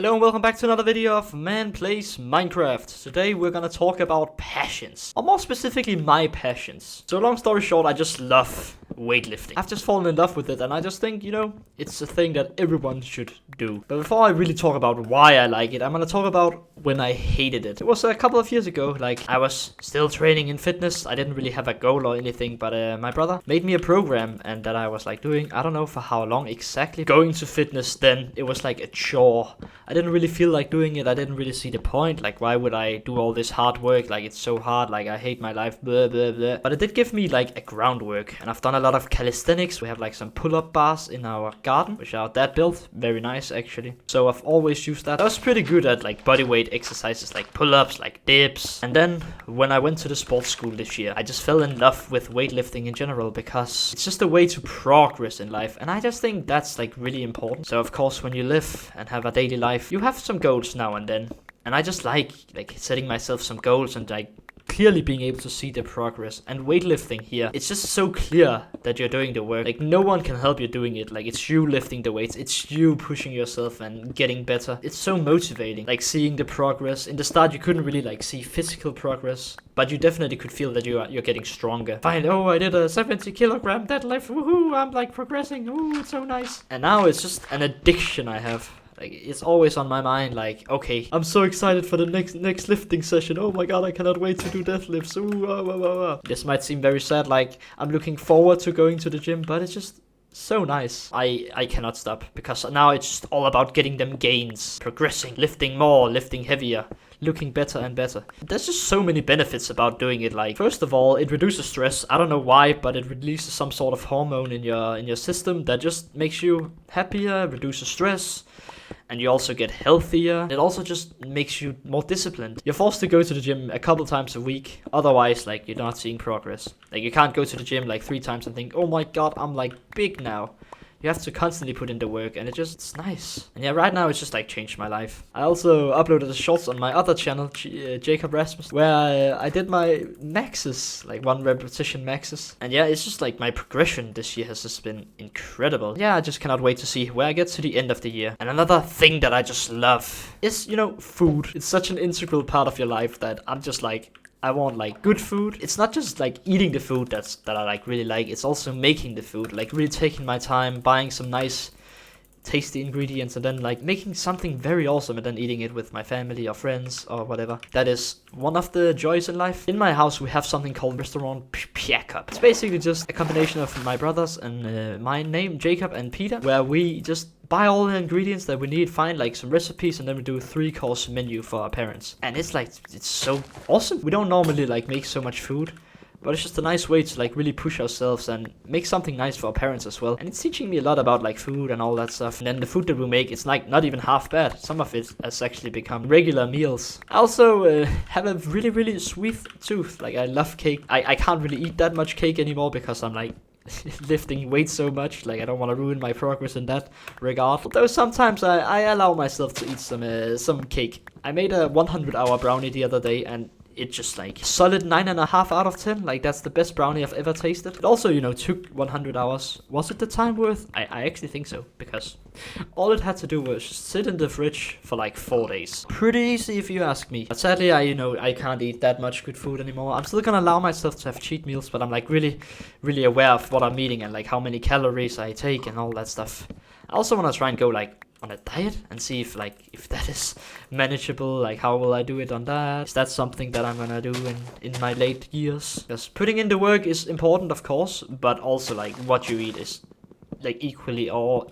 Hello and welcome back to another video of Man Plays Minecraft. Today we're gonna talk about passions, or more specifically my passions. So long story short, I just love weightlifting. I've just fallen in love with it and I just think, it's a thing that everyone should do. But before I really talk about why I like it, I'm gonna talk about when I hated it. It was a couple of years ago, I was still training in fitness. I didn't really have a goal or anything, but my brother made me a program and that I was doing, I don't know for how long exactly. Going to fitness then, it was like a chore. I didn't really feel like doing it. I didn't really see the point. Why would I do all this hard work? It's so hard. I hate my life. Blah, blah, blah. But it did give me a groundwork. And I've done a lot of calisthenics. We have some pull-up bars in our garden, which are that built. Very nice, actually. So I've always used that. I was pretty good at bodyweight exercises, pull-ups, dips. And then when I went to the sports school this year, I just fell in love with weightlifting in general because it's just a way to progress in life. And I just think that's really important. So of course, when you live and have a daily life, you have some goals now and then, and I just like setting myself some goals and clearly being able to see the progress. And weightlifting here, it's just so clear that you're doing the work. No one can help you doing it. It's you lifting the weights, it's you pushing yourself and getting better. It's so motivating, seeing the progress. In the start you couldn't really see physical progress, but you definitely could feel that you're getting stronger. Fine, oh, I did a 70 kilogram deadlift, woohoo, I'm progressing, ooh, it's so nice. And now it's just an addiction I have. It's always on my mind, okay, I'm so excited for the next lifting session. Oh my god, I cannot wait to do deadlifts. Ooh. This might seem very sad, I'm looking forward to going to the gym, but it's just so nice. I cannot stop, because now it's just all about getting them gains, progressing, lifting more, lifting heavier, looking better and better. There's just so many benefits about doing it. First of all, it reduces stress. I don't know why, but it releases some sort of hormone in your system that just makes you happier, reduces stress. And you also get healthier. It also just makes you more disciplined. You're forced to go to the gym a couple times a week. Otherwise, you're not seeing progress. You can't go to the gym 3 times and think, oh my god, I'm big now. You have to constantly put in the work, and it's nice. And yeah, right now it's just changed my life. I also uploaded the shorts on my other channel, Jihitabusiness, where I did my maxes, 1 repetition maxes. And yeah, it's just my progression this year has just been incredible. Yeah, I just cannot wait to see where I get to the end of the year. And another thing that I just love is, food. It's such an integral part of your life that I'm just I want good food. It's not just eating the food that I really like. It's also making the food, really taking my time, buying some nice tasty ingredients and then making something very awesome and then eating it with my family or friends or whatever. That is one of the joys in life. In my house we have something called restaurant pickup. It's basically just a combination of my brothers and my name, Jacob and Peter, where we just buy all the ingredients that we need, find some recipes, and then we do a 3-course menu for our parents. And it's it's so awesome. We don't normally make so much food, but it's just a nice way to really push ourselves and make something nice for our parents as well. And it's teaching me a lot about food and all that stuff. And then the food that we make, it's not even half bad. Some of it has actually become regular meals. I also have a really, really sweet tooth. I love cake. I can't really eat that much cake anymore because I'm lifting weight so much. I don't want to ruin my progress in that regard. Although sometimes I allow myself to eat some cake. I made a 100-hour brownie the other day and it just solid 9.5 out of 10. That's the best brownie I've ever tasted. It also, took 100 hours. Was it the time worth? I actually think so, because all it had to do was just sit in the fridge for 4 days. Pretty easy if you ask me. But sadly, I can't eat that much good food anymore. I'm still gonna allow myself to have cheat meals, but I'm really, really aware of what I'm eating and how many calories I take and all that stuff. I also want to try and go on a diet and see if that is manageable. How will I do it on that? Is that something that I'm gonna do in my late years? Because putting in the work is important, of course, but also what you eat is equally or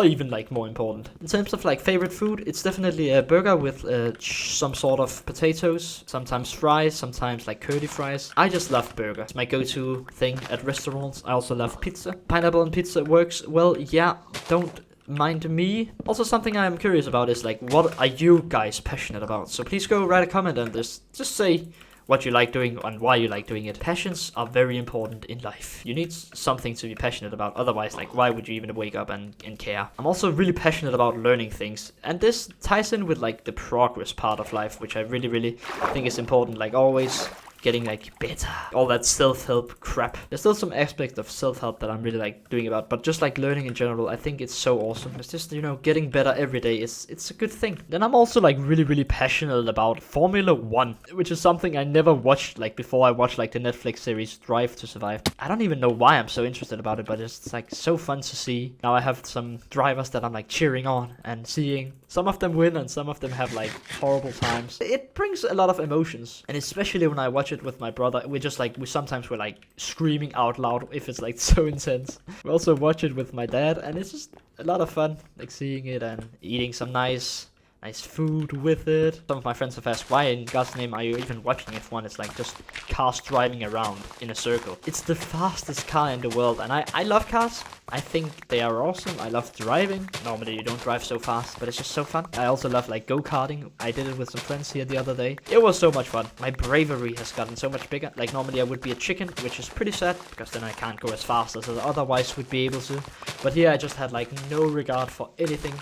even more important. In terms of favorite food, it's definitely a burger with some sort of potatoes, sometimes fries, sometimes curly fries. I just love burger. It's my go-to thing at restaurants. I also love pizza. Pineapple on pizza works well, yeah, don't mind me. Also, something I'm curious about is what are you guys passionate about? So please go write a comment on this. Just say what you like doing and why you like doing it. Passions are very important in life. You need something to be passionate about. Otherwise, why would you even wake up and care? I'm also really passionate about learning things. And this ties in with the progress part of life, which I really, really think is important. Always getting like better, all that self-help crap. There's still some aspect of self-help that I'm really like doing about, but just like learning in general, I think it's so awesome. It's just, you know, getting better every day it's a good thing. Then I'm also like really passionate about Formula 1, which is something I never watched like before I watched like the Netflix series Drive to Survive. I don't even know why I'm so interested about it, but it's like so fun to see. Now I have some drivers that I'm like cheering on and seeing some of them win and some of them have like horrible times. It brings a lot of emotions, and especially when I watch it with my brother, we sometimes we're like screaming out loud if it's like so intense. We also watch it with my dad, and it's just a lot of fun, like seeing it and eating some nice food with it. Some of my friends have asked, why in God's name are you even watching F1? It's like just cars driving around in a circle. It's the fastest car in the world, and I love cars. I think they are awesome. I love driving. Normally you don't drive so fast, but it's just so fun. I also love like go-karting. I did it with some friends here the other day. It was so much fun. My bravery has gotten so much bigger. Like normally I would be a chicken, which is pretty sad because then I can't go as fast as I otherwise would be able to. But here I just had like no regard for anything.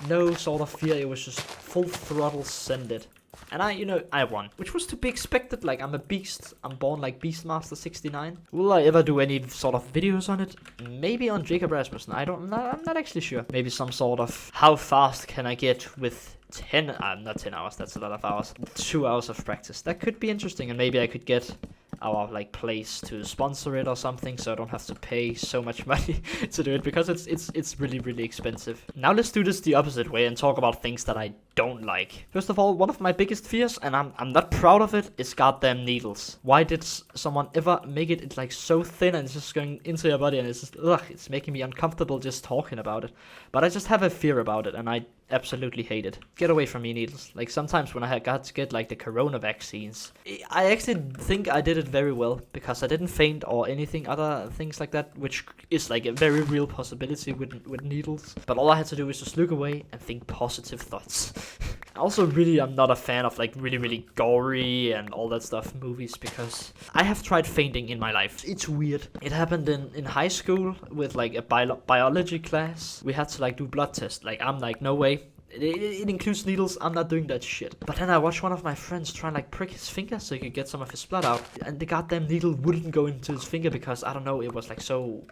No sort of fear, it was just full throttle send it. And I won. Which was to be expected, like I'm a beast. I'm born like Beastmaster 69. Will I ever do any sort of videos on it? Maybe on Jacob Rasmussen, I'm not actually sure. Maybe some sort of how fast can I get with 10, not 10 hours, that's a lot of hours. 2 hours of practice. That could be interesting, and maybe I could get our like place to sponsor it or something, so I don't have to pay so much money to do it, because it's really expensive. Now let's do this the opposite way and talk about things that I don't like. First of all, one of my biggest fears, and I'm not proud of it, is goddamn needles. Why did someone ever make it? It's like so thin and it's just going into your body, and it's just it's making me uncomfortable just talking about it. But I just have a fear about it, and I absolutely hate it. Get away from me, needles. Like sometimes when I got to get like the corona vaccines, I actually think I did it very well, because I didn't faint or anything other things like that, which is like a very real possibility with needles. But all I had to do was just look away and think positive thoughts. Also, really, I'm not a fan of like really gory and all that stuff movies, because I have tried fainting in my life. It's weird. It happened in high school with like a biology class. We had to like do blood tests. Like I'm like, no way. It includes needles. I'm not doing that shit. But then I watched one of my friends try and like prick his finger so he could get some of his blood out, and the goddamn needle wouldn't go into his finger because I don't know, it was like so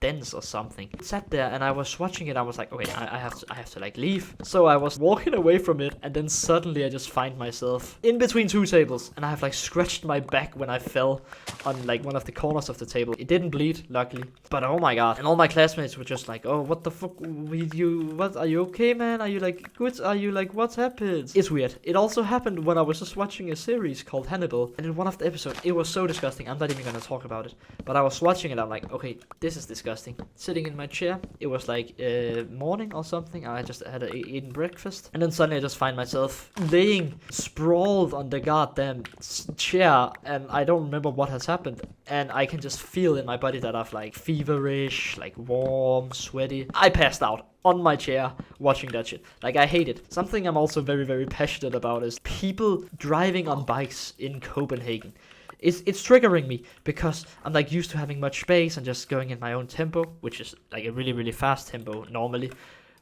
dense or something. I sat there and I was watching it. I was like, okay, I have to like leave. So I was walking away from it, and then suddenly I just find myself in between two tables, and I have like scratched my back when I fell on like one of the corners of the table. It didn't bleed, luckily, but oh my god. And all my classmates were just like, oh, what the fuck with you? What, are you okay, man? Are you like good? Are you like, what's happened? It's weird. It also happened when I was just watching a series called Hannibal, and in one of the episodes, it was so disgusting. I'm not even gonna talk about it, but I was watching it. I'm like, okay, this is disgusting. Sitting in my chair, it was like morning or something. I just had eaten breakfast, and then suddenly I just find myself laying sprawled on the goddamn chair, and I don't remember what has happened, and I can just feel in my body that I've like feverish, like warm, sweaty. I passed out on my chair watching that shit. Like, I hate it. Something I'm also very passionate about is people driving on bikes in Copenhagen. It's triggering me, because I'm like used to having much space and just going in my own tempo, which is like a really fast tempo normally.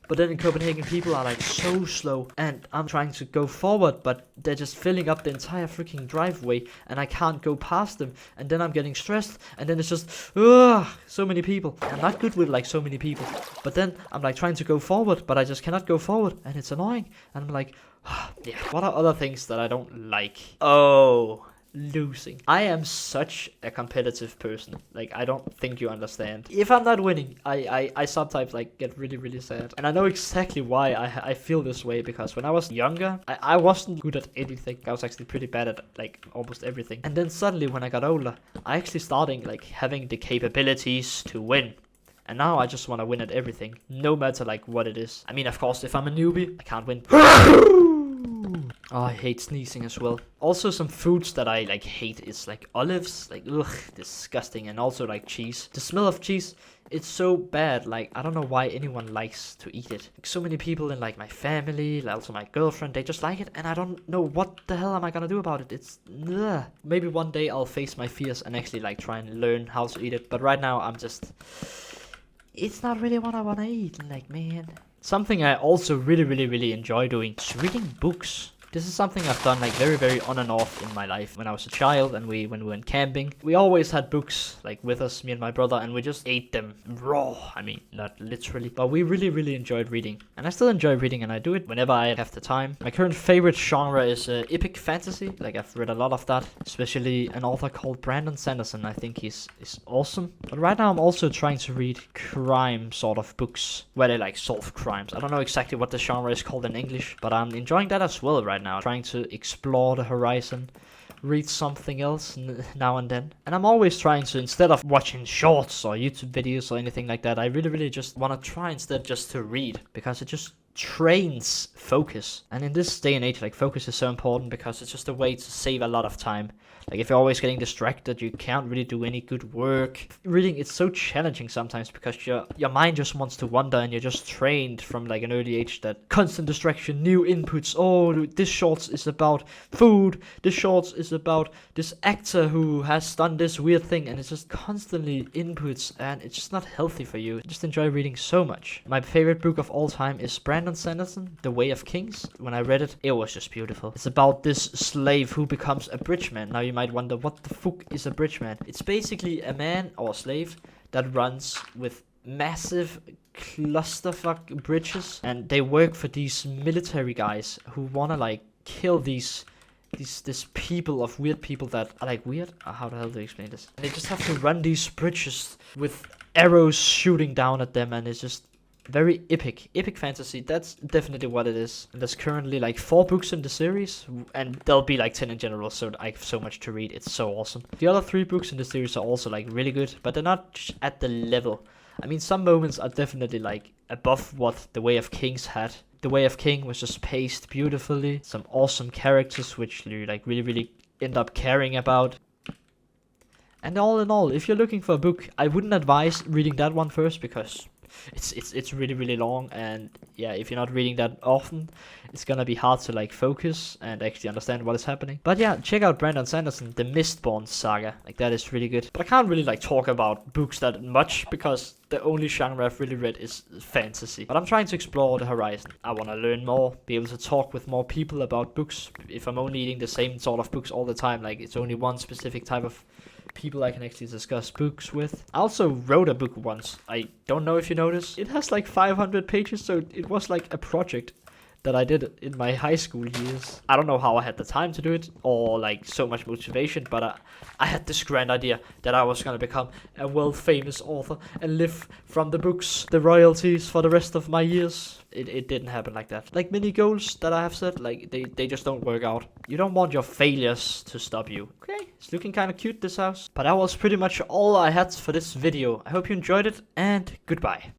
But then in Copenhagen, people are like so slow, and I'm trying to go forward, but they're just filling up the entire freaking driveway, and I can't go past them. And then I'm getting stressed, and then it's just, so many people. I'm not good with like so many people. But then I'm like trying to go forward, but I just cannot go forward, and it's annoying. And I'm like, yeah. What are other things that I don't like? Oh, losing. I am such a competitive person. Like, I don't think you understand. If I'm not winning, I sometimes like get really sad. And I know exactly why I feel this way, because when I was younger, I wasn't good at anything. I was actually pretty bad at like almost everything. And then suddenly when I got older, I actually started like having the capabilities to win. And now I just want to win at everything, no matter like what it is. I mean, of course, if I'm a newbie, I can't win. Oh, I hate sneezing as well. Also, some foods that I like hate is like olives, like disgusting, and also like cheese. The smell of cheese, it's so bad. Like, I don't know why anyone likes to eat it. Like, so many people in like my family, also my girlfriend, they just like it, and I don't know what the hell am I gonna do about it. It's maybe one day I'll face my fears and actually like try and learn how to eat it. But right now I'm just, it's not really what I wanna eat. Like, man. Something I also really enjoy doing is reading books. This is something I've done like very on and off in my life. When I was a child and when we went camping, we always had books like with us, me and my brother, and we just ate them raw. I mean, not literally, but we really enjoyed reading. And I still enjoy reading, and I do it whenever I have the time. My current favorite genre is epic fantasy. Like, I've read a lot of that, especially an author called Brandon Sanderson. I think he's awesome. But right now I'm also trying to read crime sort of books where they like solve crimes. I don't know exactly what the genre is called in English, but I'm enjoying that as well right now. Trying to explore the horizon, read something else now and then. And I'm always trying to, instead of watching shorts or YouTube videos or anything like that, I really just want to try instead just to read, because it just trains focus. And in this day and age, like, focus is so important because it's just a way to save a lot of time. Like, if you're always getting distracted, you can't really do any good work. Reading, it's so challenging sometimes because your mind just wants to wander, and you're just trained from like an early age that constant distraction, new inputs. Oh, this shorts is about food, this shorts is about this actor who has done this weird thing, and it's just constantly inputs, and it's just not healthy for you. I just enjoy reading so much. My favorite book of all time is Brandon Sanderson, The Way of Kings. When I read it, it was just beautiful. It's about this slave who becomes a bridgeman. Now you might wonder, what the fuck is a bridgeman? It's basically a man or a slave that runs with massive clusterfuck bridges, and they work for these military guys who wanna like kill this people of weird people that are like weird. How the hell do you explain this? And they just have to run these bridges with arrows shooting down at them, and it's just very epic fantasy. That's definitely what it is. And there's currently like 4 books in the series, and there'll be like 10 in general, so I have so much to read. It's so awesome. The other 3 books in the series are also like really good, but they're not at the level. I mean, some moments are definitely like above what The Way of Kings had. The Way of King was just paced beautifully, some awesome characters which you like really end up caring about. And all in all, if you're looking for a book, I wouldn't advise reading that one first, because it's really long, and yeah, if you're not reading that often, it's gonna be hard to like focus and actually understand what is happening. But yeah, check out Brandon Sanderson, The Mistborn Saga. Like, that is really good. But I can't really like talk about books that much because the only genre I've really read is fantasy. But I'm trying to explore the horizon. I want to learn more, be able to talk with more people about books. If I'm only reading the same sort of books all the time, like it's only one specific type of people I can actually discuss books with. I also wrote a book once. I don't know if you noticed. It has like 500 pages, so it was like a project that I did in my high school years. I don't know how I had the time to do it, or like so much motivation, but I had this grand idea that I was gonna become a world famous author and live from the books, the royalties for the rest of my years. It didn't happen like that. Like many goals that I have set, like they just don't work out. You don't want your failures to stop you. Okay, it's looking kind of cute, this house. But that was pretty much all I had for this video. I hope you enjoyed it, and goodbye.